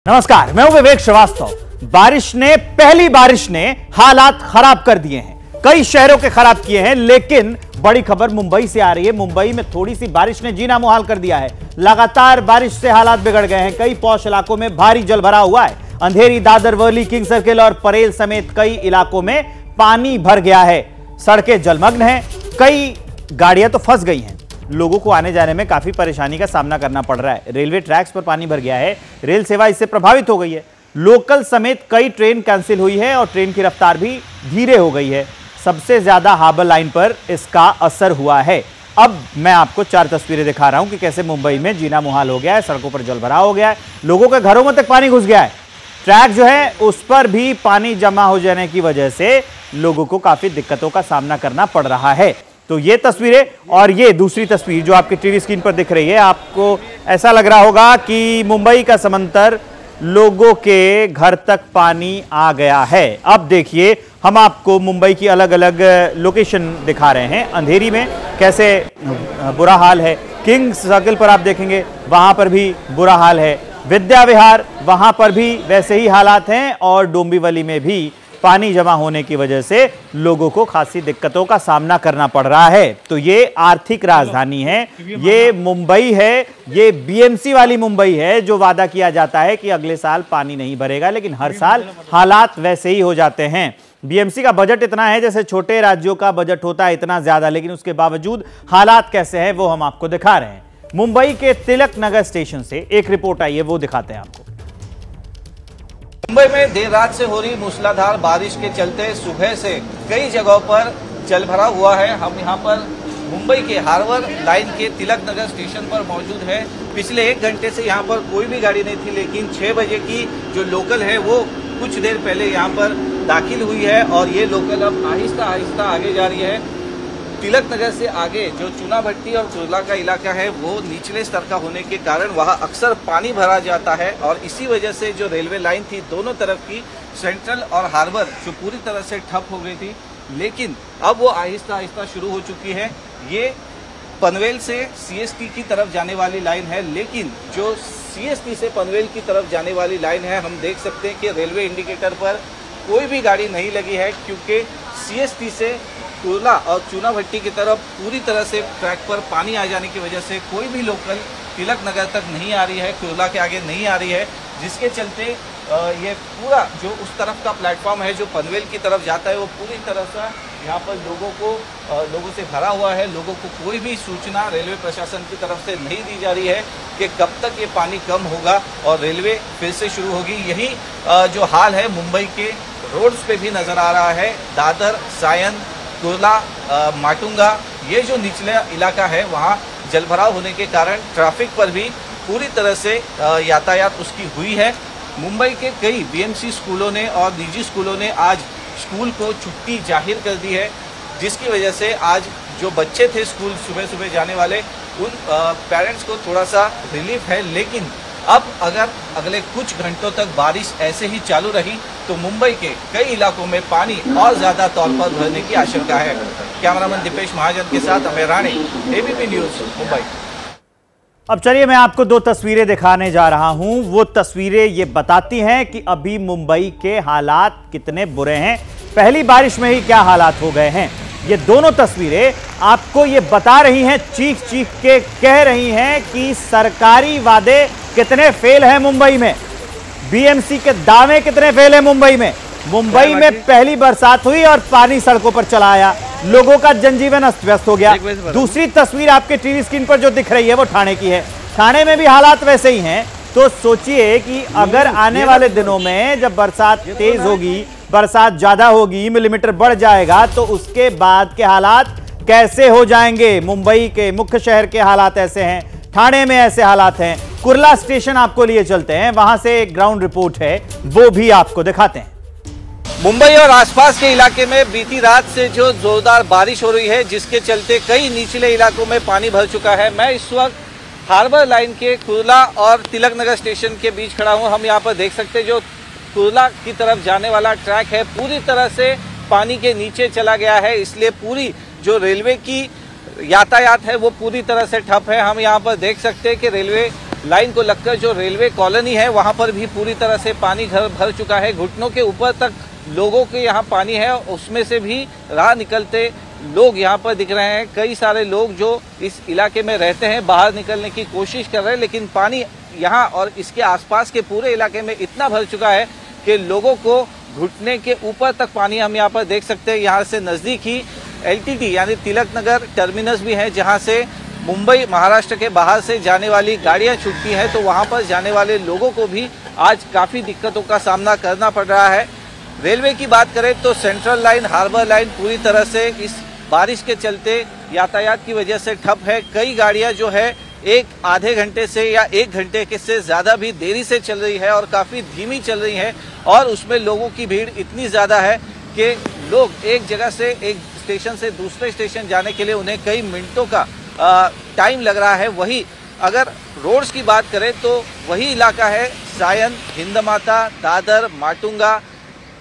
नमस्कार, मैं हूं विवेक श्रीवास्तव। पहली बारिश ने हालात खराब कर दिए हैं, कई शहरों के खराब किए हैं। लेकिन बड़ी खबर मुंबई से आ रही है। मुंबई में थोड़ी सी बारिश ने जीना मुहाल कर दिया है। लगातार बारिश से हालात बिगड़ गए हैं। कई पौष इलाकों में भारी जल भरा हुआ है। अंधेरी, दादर, वर्ली, किंग सर्किल और परेल समेत कई इलाकों में पानी भर गया है। सड़कें जलमग्न हैं, कई गाड़ियां तो फंस गई हैं। लोगों को आने जाने में काफी परेशानी का सामना करना पड़ रहा है। रेलवे ट्रैक्स पर पानी भर गया है, रेल सेवा इससे प्रभावित हो गई है। लोकल समेत कई ट्रेन कैंसिल हुई है और ट्रेन की रफ्तार भी धीरे हो गई है। सबसे ज्यादा हार्बर लाइन पर इसका असर हुआ है। अब मैं आपको 4 तस्वीरें दिखा रहा हूं कि कैसे मुंबई में जीना मुहाल हो गया है। सड़कों पर जल भराव हो गया है, लोगों के घरों में तक पानी घुस गया है। ट्रैक जो है उस पर भी पानी जमा हो जाने की वजह से लोगों को काफी दिक्कतों का सामना करना पड़ रहा है। तो ये तस्वीरें और ये दूसरी तस्वीर जो आपकी टीवी स्क्रीन पर दिख रही है, आपको ऐसा लग रहा होगा कि मुंबई का समंदर लोगों के घर तक पानी आ गया है। अब देखिए, हम आपको मुंबई की अलग अलग लोकेशन दिखा रहे हैं। अंधेरी में कैसे बुरा हाल है, किंग सर्किल पर आप देखेंगे वहां पर भी बुरा हाल है। विद्या विहार वहां पर भी वैसे ही हालात हैं और डोंबिवली में भी पानी जमा होने की वजह से लोगों को खासी दिक्कतों का सामना करना पड़ रहा है। तो ये आर्थिक राजधानी है, ये मुंबई है, ये बीएमसी वाली मुंबई है जो वादा किया जाता है कि अगले साल पानी नहीं भरेगा, लेकिन हर साल हालात वैसे ही हो जाते हैं। बीएमसी का बजट इतना है जैसे छोटे राज्यों का बजट होता है, इतना ज्यादा, लेकिन उसके बावजूद हालात कैसे हैं वो हम आपको दिखा रहे हैं। मुंबई के तिलक नगर स्टेशन से एक रिपोर्ट आई है, वो दिखाते हैं आपको। मुंबई में देर रात से हो रही मूसलाधार बारिश के चलते सुबह से कई जगहों पर जल भरा हुआ है। हम यहां पर मुंबई के हार्बर लाइन के तिलक नगर स्टेशन पर मौजूद है। पिछले 1 घंटे से यहां पर कोई भी गाड़ी नहीं थी, लेकिन 6 बजे की जो लोकल है वो कुछ देर पहले यहां पर दाखिल हुई है और ये लोकल अब आहिस्ता आहिस्ता आगे जा रही है। तिलक नगर से आगे जो चुना भट्टी और कुर्ला का इलाका है वो निचले स्तर का होने के कारण वहाँ अक्सर पानी भरा जाता है और इसी वजह से जो रेलवे लाइन थी दोनों तरफ की, सेंट्रल और हार्बर, जो पूरी तरह से ठप हो गई थी, लेकिन अब वो आहिस्ता आहिस्ता शुरू हो चुकी है। ये पनवेल से सीएसटी की तरफ जाने वाली लाइन है, लेकिन जो सीएसटी से पनवेल की तरफ जाने वाली लाइन है, हम देख सकते हैं कि रेलवे इंडिकेटर पर कोई भी गाड़ी नहीं लगी है, क्योंकि सीएसटी से कुर्ला और चूना भट्टी की तरफ पूरी तरह से ट्रैक पर पानी आ जाने की वजह से कोई भी लोकल तिलक नगर तक नहीं आ रही है, कुर्ला के आगे नहीं आ रही है, जिसके चलते ये पूरा जो उस तरफ का प्लेटफॉर्म है जो पनवेल की तरफ जाता है वो पूरी तरह से यहाँ पर लोगों से भरा हुआ है। लोगों को कोई भी सूचना रेलवे प्रशासन की तरफ से नहीं दी जा रही है कि कब तक ये पानी कम होगा और रेलवे फिर से शुरू होगी। यही जो हाल है मुंबई के रोड्स पे भी नज़र आ रहा है। दादर, सायन, कुर्ला, माटुंगा, ये जो निचला इलाका है वहाँ जलभराव होने के कारण ट्रैफिक पर भी पूरी तरह से यातायात उसकी हुई है। मुंबई के कई बीएमसी स्कूलों ने और निजी स्कूलों ने आज स्कूल को छुट्टी जाहिर कर दी है, जिसकी वजह से आज जो बच्चे थे स्कूल सुबह सुबह जाने वाले, उन पेरेंट्स को थोड़ा सा रिलीफ है। लेकिन अब अगर अगले कुछ घंटों तक बारिश ऐसे ही चालू रही तो मुंबई के कई इलाकों में पानी और ज्यादा तौर पर भरने की आशंका है। कैमरामैन दीपेश महाजन के साथ अमेय राणे, एबीपी न्यूज, मुंबई। अब चलिए मैं आपको 2 तस्वीरें दिखाने जा रहा हूं। वो तस्वीरें ये बताती हैं कि अभी मुंबई के हालात कितने बुरे हैं, पहली बारिश में ही क्या हालात हो गए हैं। ये दोनों तस्वीरें आपको ये बता रही हैं, चीख चीख के कह रही हैं कि सरकारी वादे कितने फेल हैं मुंबई में, बीएमसी के दावे कितने फेल हैं मुंबई में। मुंबई में पहली बरसात हुई और पानी सड़कों पर चला आया, लोगों का जनजीवन अस्त व्यस्त हो गया। दूसरी तस्वीर आपके टीवी स्क्रीन पर जो दिख रही है वो ठाणे की है। ठाणे में भी हालात वैसे ही हैं। तो सोचिए कि अगर आने वाले दिनों में जब बरसात तेज होगी, बरसात ज्यादा होगी, मिलीमीटर बढ़ जाएगा, तो उसके बाद के हालात कैसे हो जाएंगे। मुंबई के मुख्य शहर के हालात ऐसे हैं, ठाणे में ऐसे हालात हैं। कुर्ला स्टेशन आपको लिए चलते हैं, वहां से एक ग्राउंड रिपोर्ट है, वो भी आपको दिखाते हैं। मुंबई और आसपास के इलाके में बीती रात से जो जोरदार बारिश हो रही है, जिसके चलते कई निचले इलाकों में पानी भर चुका है। मैं इस वक्त हार्बर लाइन के कुर्ला और तिलक नगर स्टेशन के बीच खड़ा हूं। हम यहां पर देख सकते हैं जो कुर्ला की तरफ जाने वाला ट्रैक है पूरी तरह से पानी के नीचे चला गया है, इसलिए पूरी जो रेलवे की यातायात है वो पूरी तरह से ठप है। हम यहाँ पर देख सकते हैं कि रेलवे लाइन को लगकर जो रेलवे कॉलोनी है वहां पर भी पूरी तरह से पानी भर चुका है। घुटनों के ऊपर तक लोगों के यहाँ पानी है, उसमें से भी राह निकलते लोग यहाँ पर दिख रहे हैं। कई सारे लोग जो इस इलाके में रहते हैं बाहर निकलने की कोशिश कर रहे हैं, लेकिन पानी यहाँ और इसके आसपास के पूरे इलाके में इतना भर चुका है कि लोगों को घुटने के ऊपर तक पानी हम यहाँ पर देख सकते हैं। यहाँ से नज़दीक ही LTT यानी तिलक नगर टर्मिनस भी है, जहाँ से मुंबई महाराष्ट्र के बाहर से जाने वाली गाड़ियाँ छूटती हैं, तो वहाँ पर जाने वाले लोगों को भी आज काफ़ी दिक्कतों का सामना करना पड़ रहा है। रेलवे की बात करें तो सेंट्रल लाइन, हार्बर लाइन पूरी तरह से इस बारिश के चलते यातायात की वजह से ठप है। कई गाड़ियाँ जो है एक आधे घंटे से या 1 घंटे के से ज़्यादा भी देरी से चल रही है और काफ़ी धीमी चल रही है, और उसमें लोगों की भीड़ इतनी ज़्यादा है कि लोग एक जगह से एक स्टेशन से दूसरे स्टेशन जाने के लिए उन्हें कई मिनटों का टाइम लग रहा है। वही अगर रोड्स की बात करें तो वही इलाका है सायन, हिंदमाता, दादर, माटुंगा,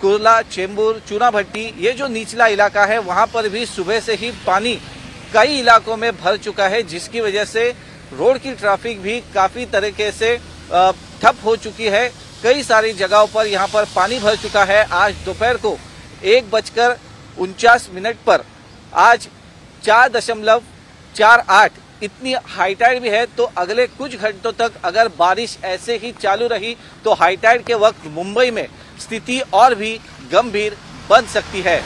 कुर्ला, चेंबूर, चूनाभट्टी, ये जो निचला इलाका है वहाँ पर भी सुबह से ही पानी कई इलाकों में भर चुका है, जिसकी वजह से रोड की ट्रैफिक भी काफ़ी तरीके से ठप हो चुकी है। कई सारी जगहों पर यहाँ पर पानी भर चुका है। आज दोपहर को 1:49 पर आज 4.48 इतनी हाई टाइड भी है, तो अगले कुछ घंटों तक अगर बारिश ऐसे ही चालू रही तो हाई टाइड के वक्त मुंबई में स्थिति और भी गंभीर बन सकती है।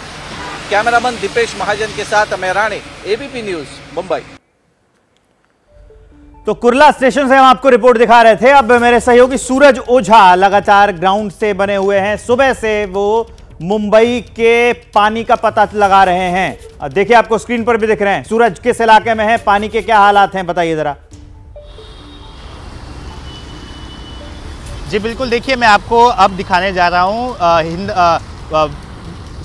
कैमरामैन दीपेश महाजन के साथ अमेय राणे, ABP न्यूज, मुंबई। तो कुर्ला स्टेशन से हम आपको रिपोर्ट दिखा रहे थे। अब मेरे सहयोगी सूरज ओझा लगातार ग्राउंड से बने हुए हैं। सुबह से वो मुंबई के पानी का पता लगा रहे हैं। देखिए, आपको स्क्रीन पर भी दिख रहे हैं। सूरज, किस इलाके में है, पानी के क्या हालात हैं, बताइए जरा। जी बिल्कुल, देखिए मैं आपको अब दिखाने जा रहा हूँ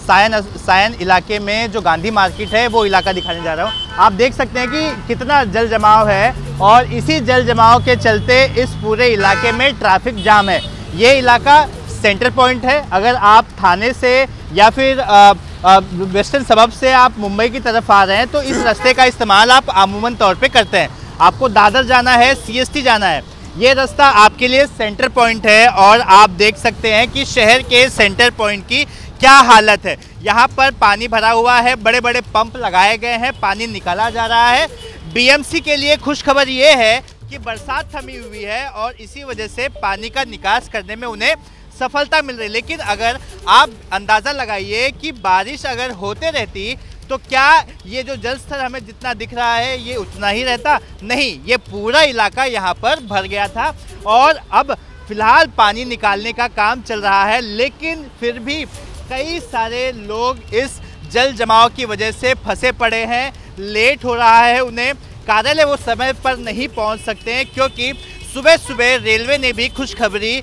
सायन इलाके में जो गांधी मार्केट है वो इलाका दिखाने जा रहा हूँ। आप देख सकते हैं कि कितना जल जमाव है, और इसी जल जमाव के चलते इस पूरे इलाके में ट्रैफिक जाम है। ये इलाका सेंटर पॉइंट है। अगर आप थाने से या फिर वेस्टर्न सबब से आप मुंबई की तरफ आ रहे हैं तो इस रास्ते का इस्तेमाल आप अमूमन तौर पे करते हैं। आपको दादर जाना है, CST जाना है, ये रास्ता आपके लिए सेंटर पॉइंट है। और आप देख सकते हैं कि शहर के सेंटर पॉइंट की क्या हालत है। यहाँ पर पानी भरा हुआ है, बड़े बड़े पंप लगाए गए हैं, पानी निकाला जा रहा है। BMC के लिए खुशखबर ये है कि बरसात थमी हुई है और इसी वजह से पानी का निकास करने में उन्हें सफलता मिल रही है। लेकिन अगर आप अंदाज़ा लगाइए कि बारिश अगर होते रहती तो क्या ये जो जल स्तर हमें जितना दिख रहा है ये उतना ही रहता? नहीं, ये पूरा इलाका यहाँ पर भर गया था और अब फिलहाल पानी निकालने का काम चल रहा है। लेकिन फिर भी कई सारे लोग इस जल जमाव की वजह से फंसे पड़े हैं। लेट हो रहा है, उन्हें कार्यालय वो समय पर नहीं पहुंच सकते हैं, क्योंकि सुबह सुबह रेलवे ने भी खुशखबरी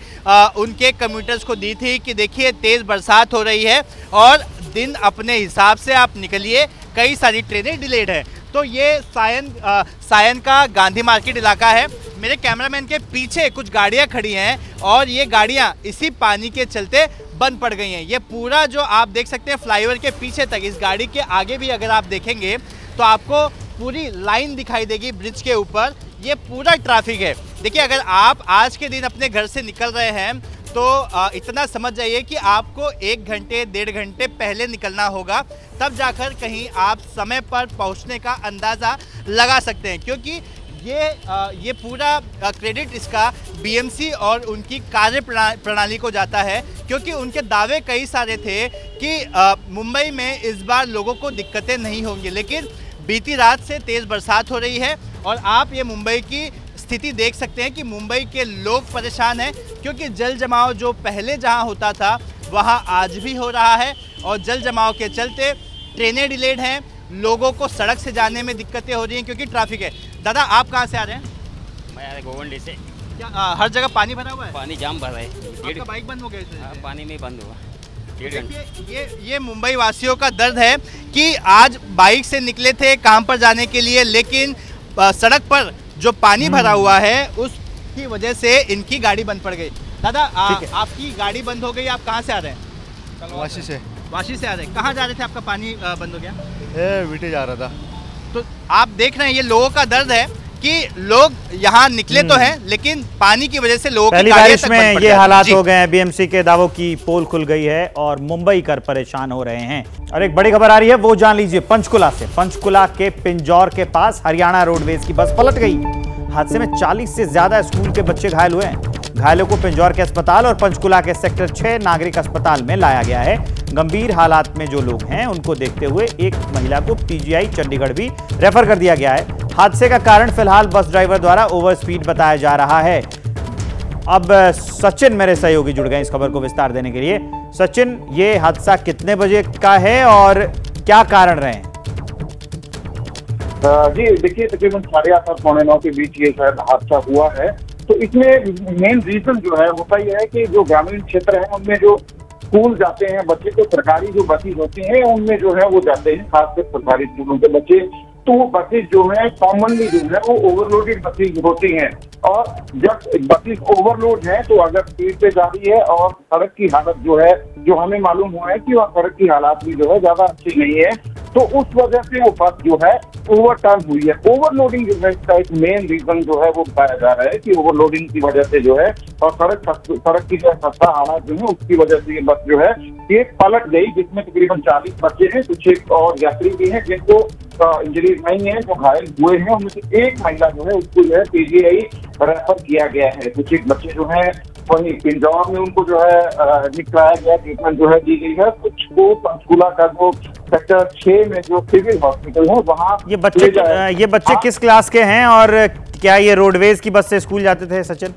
उनके कम्यूटर्स को दी थी कि देखिए तेज़ बरसात हो रही है और दिन अपने हिसाब से आप निकलिए, कई सारी ट्रेनें डिलेड हैं। तो ये सायन का गांधी मार्केट इलाका है। मेरे कैमरामैन के पीछे कुछ गाड़ियां खड़ी हैं और ये गाड़ियां इसी पानी के चलते बंद पड़ गई हैं। ये पूरा जो आप देख सकते हैं फ्लाईओवर के पीछे तक, इस गाड़ी के आगे भी अगर आप देखेंगे तो आपको पूरी लाइन दिखाई देगी ब्रिज के ऊपर। ये पूरा ट्रैफिक है। देखिए, अगर आप आज के दिन अपने घर से निकल रहे हैं तो इतना समझ जाइए कि आपको 1 घंटे 1.5 घंटे पहले निकलना होगा, तब जाकर कहीं आप समय पर पहुंचने का अंदाज़ा लगा सकते हैं। क्योंकि ये पूरा क्रेडिट इसका BMC और उनकी कार्य प्रणाली को जाता है, क्योंकि उनके दावे कई सारे थे कि मुंबई में इस बार लोगों को दिक्कतें नहीं होंगी। लेकिन बीती रात से तेज़ बरसात हो रही है और आप ये मुंबई की स्थिति देख सकते हैं कि मुंबई के लोग परेशान हैं, क्योंकि जल जमाव जो पहले जहां होता था वहां आज भी हो रहा है और जल जमाव के चलते ट्रेनें डिलेड हैं, लोगों को सड़क से जाने में दिक्कतें हो रही हैं क्योंकि ट्रैफिक है। दादा, आप कहां से आ रहे हैं? मैं आ रहा गोवंडी से। क्या हर जगह पानी भरा हुआ है? पानी जाम भरा है। आपका बाइक बंद हो गया इससे? पानी में बंद हुआ 1.5 घंटे। ये मुंबई वासियों का दर्द है कि आज बाइक से निकले थे काम पर जाने के लिए, लेकिन सड़क पर जो पानी भरा हुआ है उसकी वजह से इनकी गाड़ी बंद पड़ गई। दादा, आपकी गाड़ी बंद हो गई, आप कहाँ से आ रहे हैं? वाशी से। वाशी से आ रहे हैं। कहाँ जा रहे थे? आपका पानी बंद हो गया? वीटे जा रहा था। तो आप देख रहे हैं ये लोगों का दर्द है क्योंकि लोग यहाँ निकले तो हैं, लेकिन पानी की वजह से लोगों की पहली गाड़ियां बारिश तक में बंद पड़ ये जाती। हालात जी। हो गए हैं। बीएमसी के दावों की पोल खुल गई है और मुंबई कर परेशान हो रहे हैं। और एक बड़ी खबर आ रही है, वो जान लीजिए पंचकुला से। पंचकुला के पिंजौर के पास हरियाणा रोडवेज की बस पलट गई। हादसे में 40 से ज्यादा स्कूल के बच्चे घायल हुए हैं। घायलों को पिंजौर के अस्पताल और पंचकुला के सेक्टर 6 नागरिक अस्पताल में लाया गया है। गंभीर हालात में जो लोग हैं उनको देखते हुए एक महिला को पीजीआई चंडीगढ़ भी रेफर कर दिया गया है। हादसे का कारण फिलहाल बस ड्राइवर द्वारा ओवर स्पीड बताया जा रहा है। अब सचिन मेरे सहयोगी जुड़ गए इस खबर को विस्तार देने के लिए। सचिन, ये हादसा कितने बजे का है और क्या कारण रहे हैं? जी देखिए, तकरीबन 8:30 पौने 9 के बीच ये शायद हादसा हुआ है। तो इसमें मेन रीजन जो है होता ही है कि जो ग्रामीण क्षेत्र है उनमें जो स्कूल जाते हैं बच्चे, तो सरकारी जो बसेज होती हैं उनमें जो है वो जाते हैं, खासकर सरकारी स्कूलों के बच्चे। तो वो बसेज जो है कॉमनली जो है वो ओवरलोडेड बसेज होती हैं। और जब बसेज ओवरलोड है तो अगर स्पीड पे जा रही है और सड़क की हालत जो है, जो हमें मालूम हुआ है कि वह सड़क की हालात भी जो है ज्यादा अच्छी नहीं है, तो उस वजह से वो बस जो है ओवरटर्न हुई है। ओवरलोडिंग जो है इसका एक मेन रीजन जो है वो बताया जा रहा है कि ओवरलोडिंग की वजह से जो है और सड़क की जो खस्ता हालात जो है उसकी वजह से ये बस जो है ये पलट गई, जिसमें तकरीबन 40 बच्चे हैं, कुछ एक और यात्री भी हैं जिनको इंजरीज नहीं है, जो घायल हुए हैं। उनमें से एक महिला जो है उसको जो है पीजीआई रेफर किया गया है। कुछ एक बच्चे जो है वही पिंजौर में उनको जो है एडमिट कराया गया, ट्रीटमेंट जो है दी गई है। कुछ को पंचकुला का जो सेक्टर 6 में जो सिविल हॉस्पिटल है वहाँ ये बच्चे किस क्लास के हैं और क्या ये रोडवेज की बस से स्कूल जाते थे सचिन?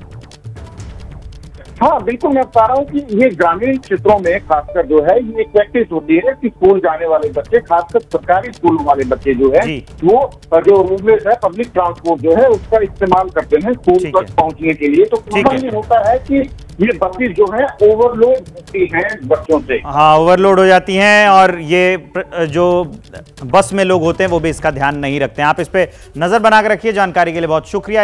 हाँ बिल्कुल, मैं बता रहा हूँ कि ये ग्रामीण क्षेत्रों में खासकर जो है ये एक प्रैक्टिस होती है कि स्कूल जाने वाले बच्चे, खासकर सरकारी स्कूल वाले बच्चे जो है वो जो रोडवेज है पब्लिक ट्रांसपोर्ट जो है उसका इस्तेमाल करते हैं स्कूल तक पहुँचने के लिए। तो कॉमनली होता है कि ये बसेज जो है ओवरलोड होती हैं बच्चों से। हाँ, ओवरलोड हो जाती हैं और ये जो बस में लोग होते हैं वो भी इसका ध्यान नहीं रखते हैं। आप इस पे नजर बना के रखिए। जानकारी के लिए बहुत शुक्रिया।